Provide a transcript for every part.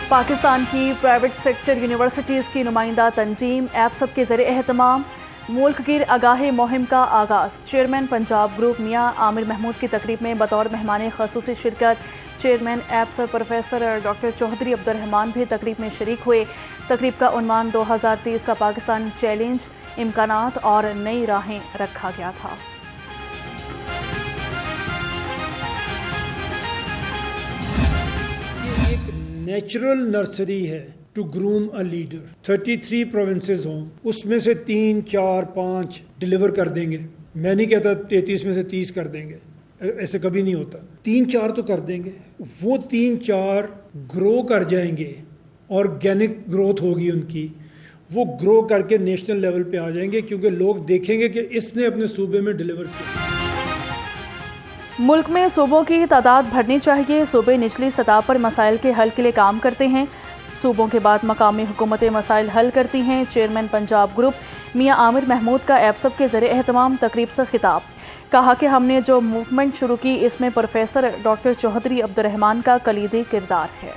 पाकिस्तान की private sector universities की नुमाइंदा तंजीम एप्सअप के ज़रिए एहतमाम मुल्क गिर आगाही मुहिम का आगाज़। चेयरमैन पंजाब ग्रुप मियाँ आमिर महमूद की तकरीब में बतौर मेहमान ख़ुसूसी शिरकत। चेयरमैन एप्सअप प्रोफेसर डॉक्टर चौधरी अब्दुर्रहमान भी तकरीब में शरीक हुए। तकरीब का उन्वान 2030 का पाकिस्तान चैलेंज, इम्कानात और नई राहें रखा गया था। नेचुरल नर्सरी है to groom a leader. 33 provinces हों, उसमें से 3, 4, 5 डिलीवर कर देंगे। मैं नहीं कहता 33 में से 30 कर देंगे, ऐसे कभी नहीं होता। 3-4 तो कर देंगे। वो 3-4 ग्रो कर जाएंगे, ऑर्गेनिक ग्रोथ होगी उनकी, वो ग्रो करके नेशनल लेवल पे आ जाएंगे, क्योंकि लोग देखेंगे कि इसने अपने सूबे में डिलीवर किया। मुल्क में सूबों की तादाद बढ़नी चाहिए। सूबे निचली सतह पर मसाइल के हल के लिए काम करते हैं। सूबों के बाद मकामी हुकूमतें मसाइल हल करती हैं। चेयरमैन पंजाब ग्रुप मियाँ आमिर महमूद का एप्सअप के ज़रिए एहतमाम तकरीब से खिताब। कहा कि हमने जो मूवमेंट शुरू की, इसमें प्रोफेसर डॉक्टर चौधरी अब्दुर्रहमान का कलीदी किरदार है।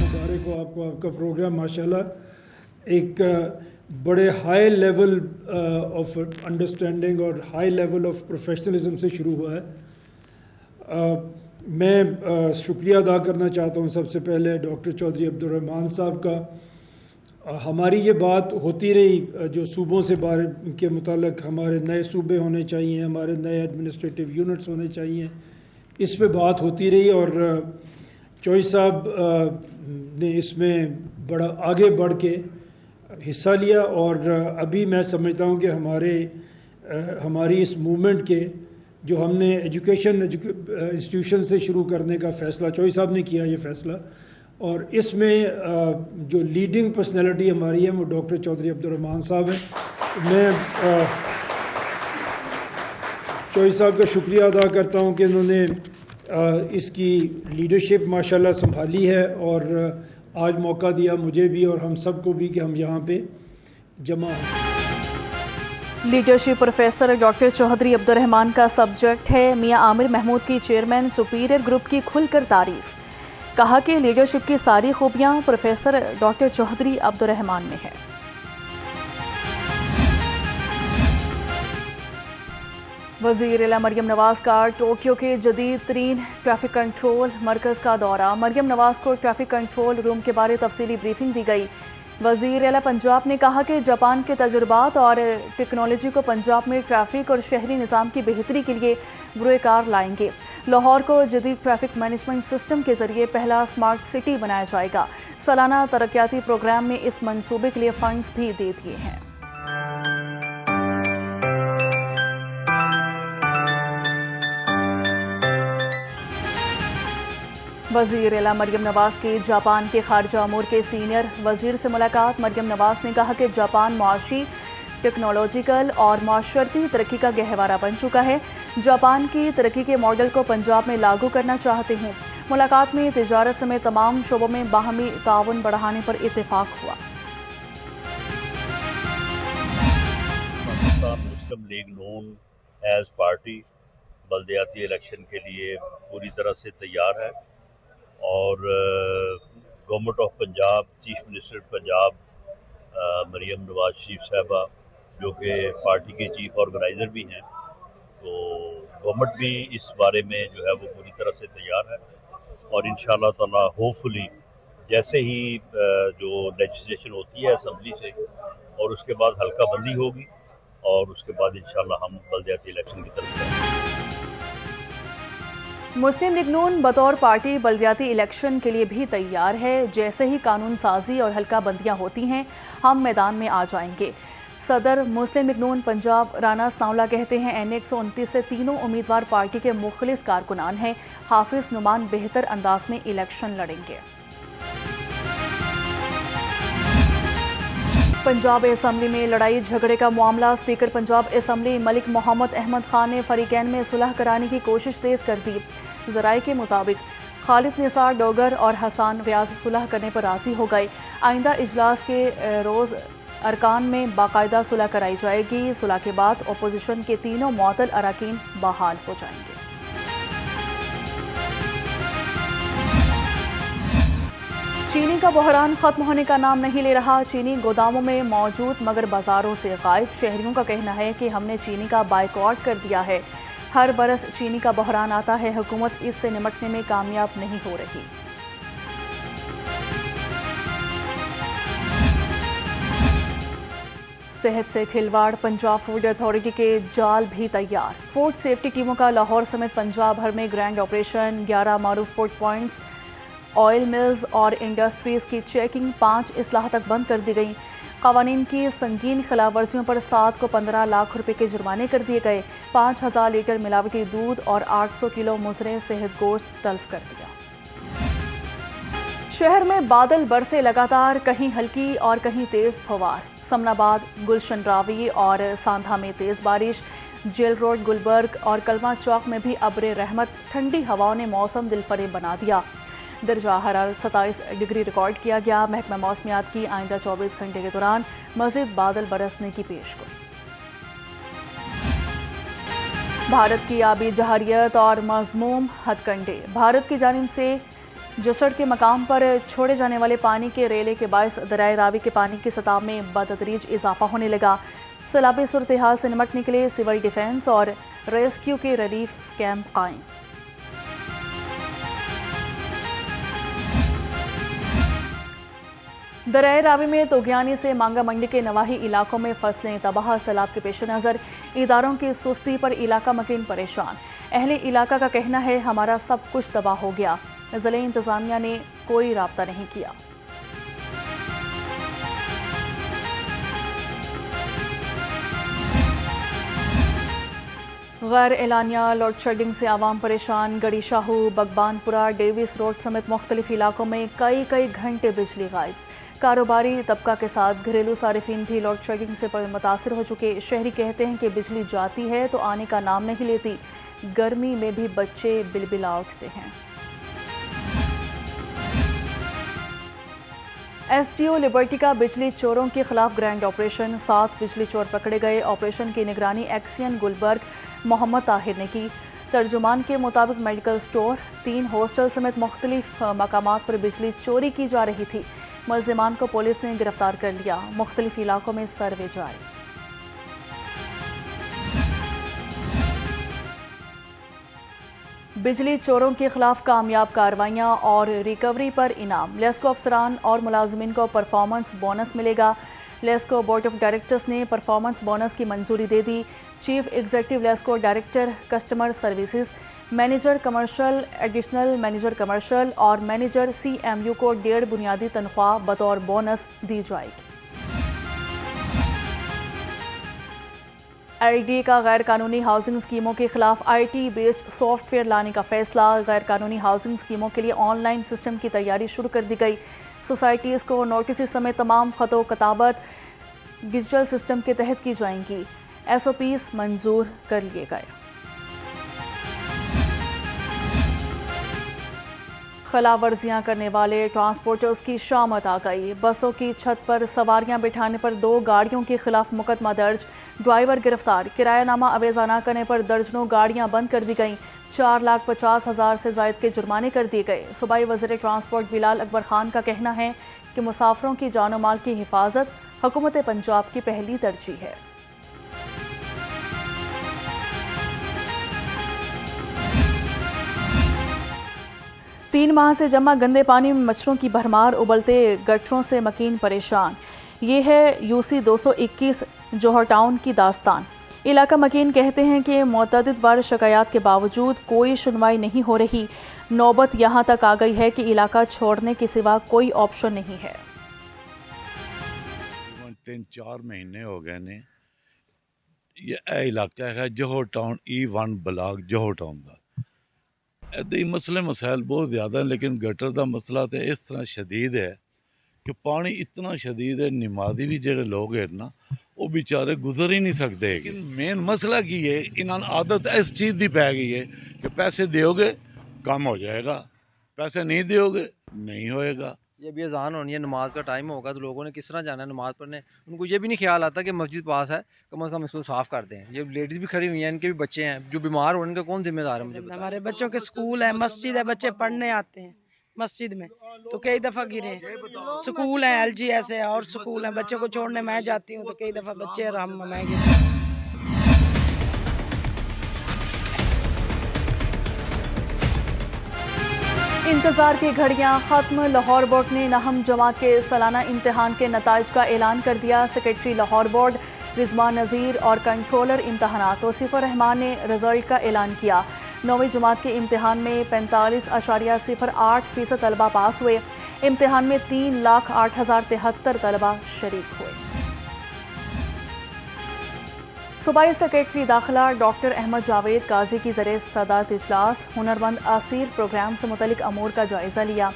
मुबारक हो आपको, आपका प्रोग्राम माशाल्लाह एक बड़े हाई लेवल ऑफ अंडरस्टैंडिंग और हाई लेवल ऑफ प्रोफेशनलिज्म से शुरू हुआ है। मैं शुक्रिया अदा करना चाहता हूँ सबसे पहले डॉक्टर चौधरी अब्दुर्रहमान साहब का। हमारी ये बात होती रही जो सूबों से बारे के मुतालिक हमारे नए सूबे होने चाहिए, हमारे नए एडमिनिस्ट्रेटिव यूनिट्स होने चाहिए, इस पे बात होती रही और चौधरी साहब ने इसमें बड़ा आगे बढ़ के हिस्सा लिया। और अभी मैं समझता हूँ कि हमारी इस मूवमेंट के जो हमने एजुकेशन इंस्टीट्यूशन से शुरू करने का फ़ैसला चौधरी साहब ने किया, ये फ़ैसला, और इसमें जो लीडिंग पर्सनैलिटी हमारी है वो डॉक्टर चौधरी अब्दुर्रहमान साहब हैं। मैं चौधरी साहब का शुक्रिया अदा करता हूँ कि इन्होंने इसकी लीडरशिप माशाल्लाह संभाली है और आज मौका दिया मुझे भी और हम सबको भी कि हम यहाँ पे जमा हों। Leadership professor doctor Chaudhry Abdurrahman का सब्जेक्ट है। मियाँ आमिर महमूद की चेयरमैन सुपीरियर ग्रुप की खुलकर तारीफ। कहा कि लीडरशिप की सारी खूबियाँ प्रोफेसर डॉक्टर चौधरी अब्दुर्रहमान में है। वज़ीर आला मरियम नवाज़ का टोक्यो के जदीद तरीन ट्रैफिक कंट्रोल मरकज़ का दौरा। मरियम नवाज़ को ट्रैफिक कंट्रोल रूम के बारे तफसीली ब्रीफिंग दी गई। वज़ीर आला पंजाब ने कहा कि जापान के तजुर्बात और टेक्नोलॉजी को पंजाब में ट्रैफिक और शहरी निज़ाम की बेहतरी के लिए बुरेकार लाएंगे। लाहौर को जदीद ट्रैफिक मैनेजमेंट सिस्टम के ज़रिए पहला स्मार्ट सिटी बनाया जाएगा। सालाना तरक्याती प्रोग्राम में इस मंसूबे के लिए फ़ंड्स भी दे दिए हैं। वज़ीर आला मरियम नवाज़ की जापान के खारजा अमूर के सीनियर वज़ीर से मुलाकात। मरियम नवाज़ ने कहा कि जापान मुआशी, टेक्नोलॉजिकल और माशरती तरक्की का गहवारा बन चुका है। जापान की तरक्की के मॉडल को पंजाब में लागू करना चाहते हैं। मुलाकात में तिजारत समेत तमाम शोबों में बाहमी ताउन बढ़ाने पर इत्तेफाक हुआ। पाकिस्तान मुस्लिम लीग नून एज पार्टी बल्दियाती इलेक्शन के लिए पूरी तरह से तैयार है और government of Punjab, chief minister Punjab Maryam Nawaz Sharif साहबा जो कि पार्टी के चीफ ऑर्गेनाइज़र भी हैं, तो गवर्नमेंट भी इस बारे में जो है वो पूरी तरह से तैयार है और इंशाअल्लाह ताला होपफुली जैसे ही जो लेजिस्लेशन होती है असम्बली से और उसके बाद हल्का बंदी होगी और उसके बाद इंशाअल्लाह हम बल्दियाती इलेक्शन की तरफ जाएंगे। मुस्लिम लीग नून बतौर पार्टी बल्दियाती इलेक्शन के लिए भी तैयार है। जैसे ही कानून साजी और हल्का बंदियाँ होती हैं, हम मैदान में आ जाएंगे। सदर मुस्लिम लीग नून पंजाब राना सनाउल्लाह कहते हैं NA 129 से तीनों उम्मीदवार पार्टी के मुखलिस कारकुनान हैं। हाफिज नुमान बेहतर अंदाज में इलेक्शन लड़ेंगे। पंजाब असम्बली में लड़ाई झगड़े का मामला। स्पीकर पंजाब असम्बली मलिक मोहम्मद अहमद खान ने फरीकैन में सुलह कराने की कोशिश तेज कर दी। ज़राए के मुताबिक खालिद निसार डोगर और हसान रियाज सुलह करने पर राजी हो गए। आइंदा इजलास के रोज़ अरकान में बाकायदा सुलह कराई जाएगी। सुलह के बाद अपोजिशन के तीनों मुअत्तल अरकान बहाल हो जाएंगे। चीनी का बहरान खत्म होने का नाम नहीं ले रहा। चीनी गोदामों में मौजूद मगर बाजारों से गायब। शहरियों का कहना है कि हमने चीनी का बायकॉट कर दिया है। हर बरस चीनी का बहरान आता है, हुकूमत इससे निपटने में कामयाब नहीं हो रही। सेहत से खिलवाड़, पंजाब फूड अथॉरिटी के जाल भी तैयार। फूड सेफ्टी टीमों का लाहौर समेत पंजाब भर में ग्रैंड ऑपरेशन। 11 मारूफ फूड पॉइंट्स, ऑयल मिल्स और इंडस्ट्रीज की चेकिंग 5 इस्लाह तक बंद कर दी गई। कवानीन की संगीन खिलाफवर्जियों पर 7 को 15 लाख रुपए के जुर्माने कर दिए गए। 5000 लीटर मिलावटी दूध और 800 किलो मुजरे सेहत गोश्त तल्फ कर दिया। शहर में बादल बरसे लगातार, कहीं हल्की और कहीं तेज फवार। समनाबाद, गुलशन रावी और सांधा में तेज बारिश। जेल रोड, गुलबर्ग और कलमा चौक में भी अब्र रहमत। ठंडी हवाओं ने मौसम दिलफरेब बना दिया। दर्जा हरारत 27 डिग्री रिकॉर्ड किया गया। महकमा मौसमियात की आइंदा 24 घंटे के दौरान मज़ीद बादल बरसने की पेशगोई। भारत की आबी जहारियत और मज़मूम हथकंडे। भारत की जानिब से जसड़ के मकाम पर छोड़े जाने वाले पानी के रेले के बायस दरियाए रावी के पानी की सतह में बतदरीज इजाफा होने लगा। सैलाबी सूरत हाल से निपटने के लिए सिविल डिफेंस और रेस्क्यू के रिलीफ कैंप कायम। दरियाए रावी में तोगयानी से मांगा मंडी के नवाही इलाकों में फसलें तबाह। सैलाब के पेश नज़र इदारों की सुस्ती पर इलाका मकीन परेशान। अहले इलाका का कहना है हमारा सब कुछ तबाह हो गया। ज़िले इंतज़ामिया ने कोई राब्ता नहीं किया। गैर एलानिया लोड शेडिंग से आवाम परेशान। गड़ी शाहू, बगबानपुरा, डेविस रोड समेत मुख्तलिफ इलाकों में कई घंटे बिजली गायब। कारोबारी तबका के साथ घरेलू सारिफीन भी लोड शेडिंग से मुतासिर हो चुके। शहरी कहते हैं कि बिजली जाती है तो आने का नाम नहीं लेती। गर्मी में भी बच्चे बिलबिला उठते हैं। एसडीओ लिबर्टी का बिजली चोरों के खिलाफ ग्रैंड ऑपरेशन। 7 बिजली चोर पकड़े गए। ऑपरेशन की निगरानी एक्सियन गुलबर्ग मोहम्मद ताहिर ने की। तर्जुमान के मुताबिक मेडिकल स्टोर, 3 हॉस्टल समेत मुख्तलिफ मकामात पर बिजली चोरी की जा रही थी। मुलजिमान को पुलिस ने गिरफ्तार कर लिया। मुख्तलिफ इलाकों में सर्वे जारी। बिजली चोरों के खिलाफ कामयाब कार्रवाइयां और रिकवरी पर इनाम। लेस्को अफसरान और मुलाजमीन को परफॉर्मेंस बोनस मिलेगा। लेस्को बोर्ड ऑफ डायरेक्टर्स ने परफॉर्मेंस बोनस की मंजूरी दे दी। Chief executive LESCO director customer services, manager commercial, additional manager commercial और मैनेजर CMU को 1.5 बुनियादी तनख्वाह बतौर बोनस दी जाएगी। IRDA का गैर कानूनी हाउसिंग स्कीमों के खिलाफ IT बेस्ड सॉफ्टवेयर लाने का फैसला। गैर कानूनी हाउसिंग स्कीमों के लिए ऑनलाइन सिस्टम की तैयारी शुरू कर दी गई। सोसाइटीज़ को नोटिस समेत तमाम खतो कताबत डिजिटल सिस्टम के तहत की जाएंगी। SOPs मंजूर कर लिए गए। खिलाफवर्जियां करने वाले ट्रांसपोर्टर्स की शामत आ गई। बसों की छत पर सवारियां बिठाने पर 2 गाड़ियों के खिलाफ मुकदमा दर्ज। ड्राइवर गिरफ्तार। किरायानामा अवेजा न करने पर दर्जनों गाड़ियां बंद कर दी गईं। 4,50,000 से जायद के जुर्माने कर दिए गए। सूबाई वज़ीर ट्रांसपोर्ट बिलाल अकबर खान का कहना है कि मुसाफिरों की जान माल की हिफाजत हुकूमत पंजाब की पहली तरजीह है। तीन माह से जमा गंदे पानी में मच्छरों की भरमार। उबलते गटरों से मकीन परेशान। ये है UC 221 जौहर टाउन की दास्तान। इलाका मकीन कहते हैं कि मुतअद्दिद बार शिकायत के बावजूद कोई सुनवाई नहीं हो रही। नौबत यहाँ तक आ गई है कि इलाका छोड़ने के सिवा कोई ऑप्शन नहीं है। 3-4 महीने हो गए ने ये इलाका है जौहर टाउन E1 ब्लॉक जौहर टाउन का। इदां मसले मसाइल बहुत ज़्यादा हैं, लेकिन गटर का मसला तो इस तरह शदीद है कि पानी इतना शदीद है। नमाजी भी जोड़े लोग हैं ना, वो बेचारे गुजर ही नहीं सकते। लेकिन मेन मसला की है, इन्होंने आदत इस चीज़ की पै गई है कि पैसे दोगे काम हो जाएगा, पैसे नहीं दोगे नहीं होएगा। ये भी अजान होनी है, नमाज का टाइम होगा तो लोगों ने किस तरह जाना है नमाज पढ़ने। उनको ये भी नहीं ख्याल आता कि मस्जिद पास है, कम से कम इसको साफ़ कर दें। ये लेडीज़ भी खड़ी हुई हैं, इनके भी बच्चे हैं जो बीमार हो, उनका कौन जिम्मेदार है? मुझे हमारे बच्चों के स्कूल है, मस्जिद है, बच्चे पढ़ने आते हैं, मस्जिद में, तो कई दफ़ा गिरे। स्कूल हैं, LGS है और स्कूल हैं, बच्चों को छोड़ने मैं जाती हूँ तो कई दफ़ा बच्चे और मैं गिरे। इंतजार की घड़ियां खत्म। लाहौर बोर्ड ने नहम जमात के सालाना इम्तिहान के नताइज का ऐलान कर दिया। सेक्रेटरी लाहौर बोर्ड रिजवान नज़ीर और कंट्रोलर इम्तहानात तौसीफ़ुर रहमान ने रिजल्ट का ऐलान किया। 9वीं जमात के इम्तिहान में 45.08% तलबा पास हुए। इम्तिहान में 3,08,073 तलबा शरीक हुए। सूबाई सेक्रेटरी दाखिला डॉक्टर अहमद जावेद काजी की ज़रिए सदारत इजलास हुनरमंद असीर प्रोग्राम से मुतलिक अमूर का जायज़ा लिया।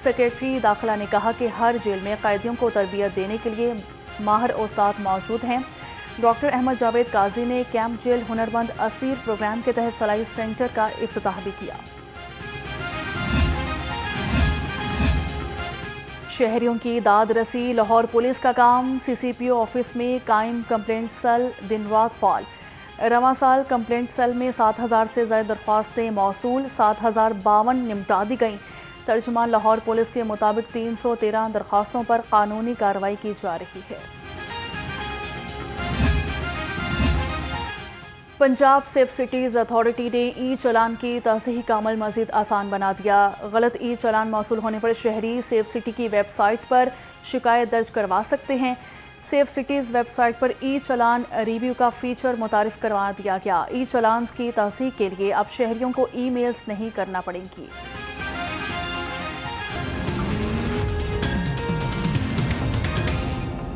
सेक्रेटरी दाखिला ने कहा कि हर जेल में कैदियों को तरबियत देने के लिए माहिर उस्ताद मौजूद हैं। डॉक्टर अहमद जावेद काजी ने कैंप जेल हुनरमंद असीर प्रोग्राम के तहत सलाई सेंटर का इफ्तिताह भी किया। शहरियों की दाद रसी। लाहौर पुलिस का काम CCPO ऑफिस में कायम कंप्लेंट सेल दिन रात फाल। रवां साल कंप्लेंट सेल में 7,000 से ज़्यादा दरख्वास्तें मौसूल, 7,052 निपटा दी गईं। तर्जुमान लाहौर पुलिस के मुताबिक 313 दरख्वास्तों पर कानूनी कार्रवाई की जा रही है। पंजाब सेफ सिटीज़ अथॉरिटी ने ई चलान की तस्दीक का अमल मज़ीद आसान बना दिया। गलत ई चलान मौसूल होने पर शहरी सेफ सिटी की वेबसाइट पर शिकायत दर्ज करवा सकते हैं। सेफ सिटीज़ वेबसाइट पर ई चलान रिव्यू का फीचर मुतारिफ करवा दिया गया। ई चलान की तस्दीक के लिए अब शहरियों को ईमेल्स नहीं करना पड़ेंगी।